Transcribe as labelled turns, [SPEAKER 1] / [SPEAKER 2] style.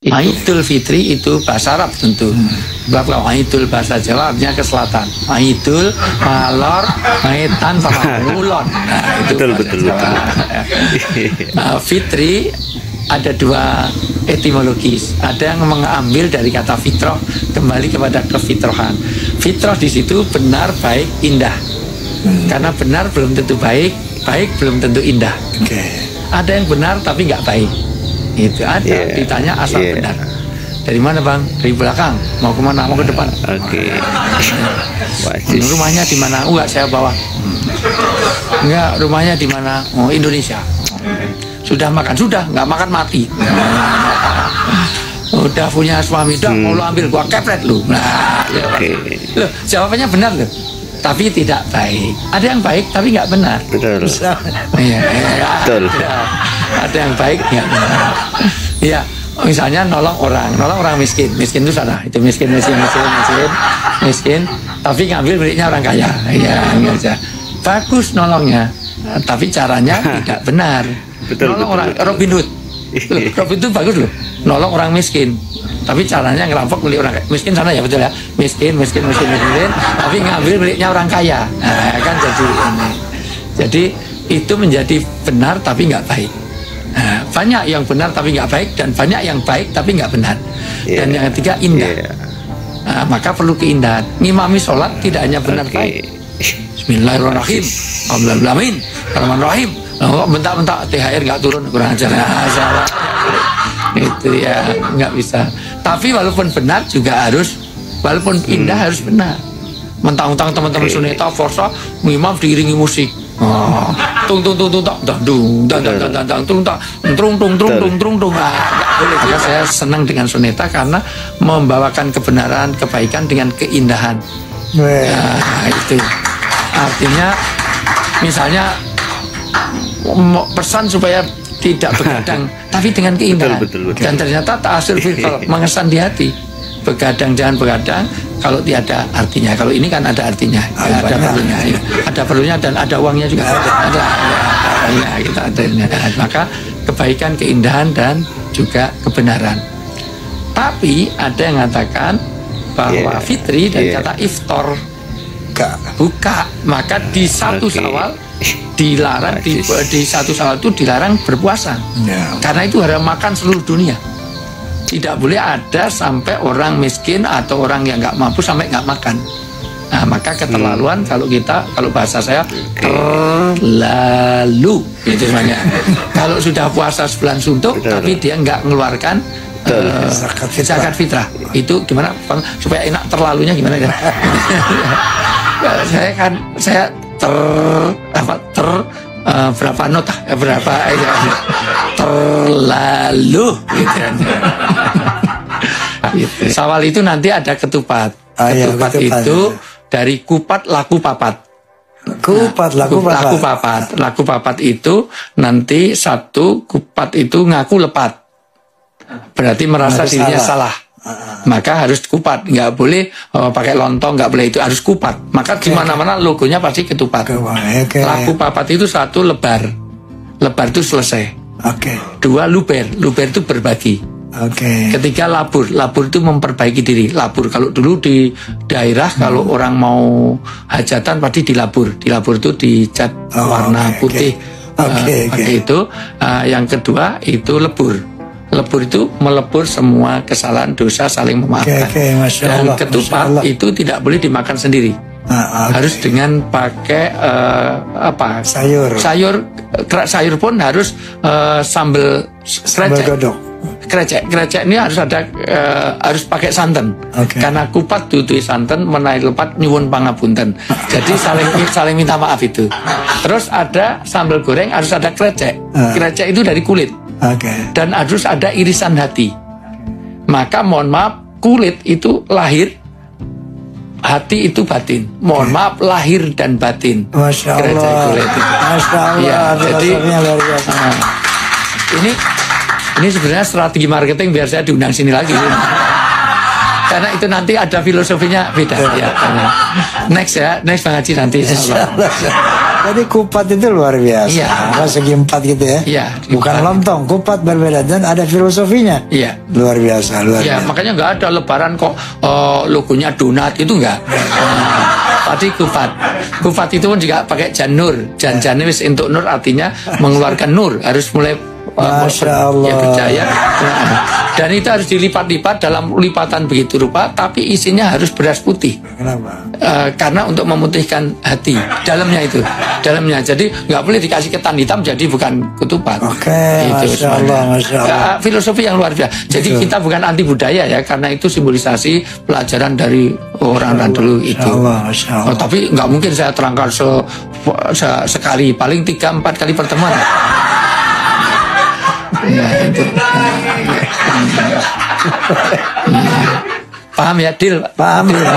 [SPEAKER 1] Idul Fitri itu bahasa Arab tentu. Kalau Idul bahasa Jawa artinya ke selatan. Idul, Malor, Maitan, Pamulon. Nah, itu
[SPEAKER 2] betul.
[SPEAKER 1] Fitri ada dua etimologis. Ada yang mengambil dari kata fitroh kembali kepada kefitrohan. Fitroh di situ benar, baik, indah. Karena benar belum tentu baik, baik belum tentu indah. Ada yang benar tapi nggak baik. Itu ada, ditanya asal benar. Dari mana bang? Dari belakang. Mau kemana? Mau ke depan. Rumahnya di mana? Enggak, saya bawa. Enggak, rumahnya di mana? Oh, Indonesia. Sudah makan? Sudah, nggak makan mati. Udah punya suami, udah mau lo ambil, gua kepret lu. Nah, loh, jawabannya benar loh. Tapi tidak baik. Ada yang baik tapi nggak benar.
[SPEAKER 2] Betul.
[SPEAKER 1] Betul. Ada yang baik nggak benar. Iya, misalnya nolong orang miskin itu salah. Itu miskin. Tapi ngambil miliknya orang kaya. Iya, aja. Bagus nolongnya, tapi caranya tidak benar. Nolong orang Robin Hood. Robin Hood bagus loh. Nolong orang miskin. Tapi caranya ngerampok milik orang miskin sana ya, betul ya, miskin, tapi ngambil miliknya orang kaya. Nah, kan jadi itu menjadi benar tapi nggak baik. Nah, banyak yang benar tapi nggak baik dan banyak yang baik tapi nggak benar. Dan yang ketiga indah. Nah, maka perlu keindahan. Ngimami sholat tidak hanya benar baik. Bismillahirrahmanirrahim. Alhamdulillahirrahmanirrahim. Bentak-bentak THR nggak turun, kurang ajar. Salah. Itu ya nggak bisa. Tapi walaupun benar juga harus, walaupun indah harus benar. Mentang-mentang teman-teman suneta forsa ngimam diiringi musik. Tung tung tung tung dung dung tung tung tung tung. Maka saya senang dengan suneta karena membawakan kebenaran, kebaikan dengan keindahan. Nah, itu artinya misalnya pesan supaya tidak begadang tapi dengan keindahan. Betul. Dan ternyata ta'asul fikal mengesan di hati. Begadang jangan begadang kalau tiada artinya. Kalau ini kan ada artinya, ada perlunya, ada perlunya dan ada uangnya juga. Ada kita ada. Maka kebaikan, keindahan dan juga kebenaran. Tapi ada yang mengatakan bahwa fitri dari kata iftor, buka, maka di satu Syawal dilarang, di satu Syawal itu dilarang berpuasa. Karena itu haram makan seluruh dunia. Tidak boleh ada sampai orang miskin atau orang yang nggak mampu sampai nggak makan. Nah, maka keterlaluan kalau bahasa saya terlalu itu semuanya. Kalau sudah puasa sebulan suntuk tapi dia nggak mengeluarkan zakat fitrah, itu gimana Bang? Supaya enak terlalunya gimana ya? saya berapa nota berapa terlalu gitu. Syawal itu nanti ada ketupat. Ketupat itu dari kupat laku papat. Laku papat itu nanti satu kupat itu ngaku lepat, berarti merasa dirinya salah. Maka harus kupat, nggak boleh pakai lontong, nggak boleh, itu harus kupat. Maka di mana-mana logonya pasti ketupat. Laku papat itu satu lebar itu selesai. Dua luber itu berbagi. Ketiga labur itu memperbaiki diri. Labur kalau dulu di daerah kalau orang mau hajatan pasti dilabur itu dicat warna putih. Itu yang kedua itu lebur itu melebur semua kesalahan dosa, saling memaafkan. Dan ketupat itu tidak boleh dimakan sendiri. Harus dengan pakai sayur pun harus sambal krecek ini harus ada, harus pakai santan. Karena kupat duduh santan menaik lepat nyuwun pangapunten. Jadi saling minta maaf itu. Terus ada sambal goreng harus ada krecek itu dari kulit. Dan harus ada irisan hati. Maka mohon maaf, kulit itu lahir, hati itu batin. Mohon maaf, lahir dan batin.
[SPEAKER 3] Masya Allah.
[SPEAKER 1] Kulit itu.
[SPEAKER 3] Masya Allah.
[SPEAKER 1] Ya, jadi ini sebenarnya strategi marketing biar saya diundang sini lagi. Karena itu nanti ada filosofinya beda. Ya, next Bang Haji nanti.
[SPEAKER 2] Jadi kupat itu luar biasa.
[SPEAKER 1] Iya.
[SPEAKER 2] Segi 4 gitu ya.
[SPEAKER 1] Iya.
[SPEAKER 2] Bukan lontong, kupat berbeda dan ada filosofinya.
[SPEAKER 1] Iya.
[SPEAKER 2] Luar biasa, luar biasa.
[SPEAKER 1] Makanya nggak ada lebaran kok logonya donat itu enggak. Tadi kupat. Kupat itu pun juga pakai janur. Jan-jan wis untuk nur artinya mengeluarkan nur, harus mulai
[SPEAKER 2] Masya Allah.
[SPEAKER 1] Ya percaya. Dan itu harus dilipat-lipat dalam lipatan begitu rupa, tapi isinya harus beras putih.
[SPEAKER 2] Kenapa?
[SPEAKER 1] Karena untuk memutihkan hati dalamnya itu, dalamnya. Jadi nggak boleh dikasih ketan hitam, jadi bukan ketupat.
[SPEAKER 2] Oke,
[SPEAKER 1] itu
[SPEAKER 2] Masya Allah, Masya Allah.
[SPEAKER 1] Filosofi yang luar biasa. Jadi kita bukan anti budaya ya, karena itu simbolisasi pelajaran dari orang-orang dulu itu.
[SPEAKER 2] Masya Allah.
[SPEAKER 1] Tapi nggak mungkin saya terangkan sekali, paling 3-4 kali pertemuan. Ya, itu. Paham ya, Dil?
[SPEAKER 2] Paham ya.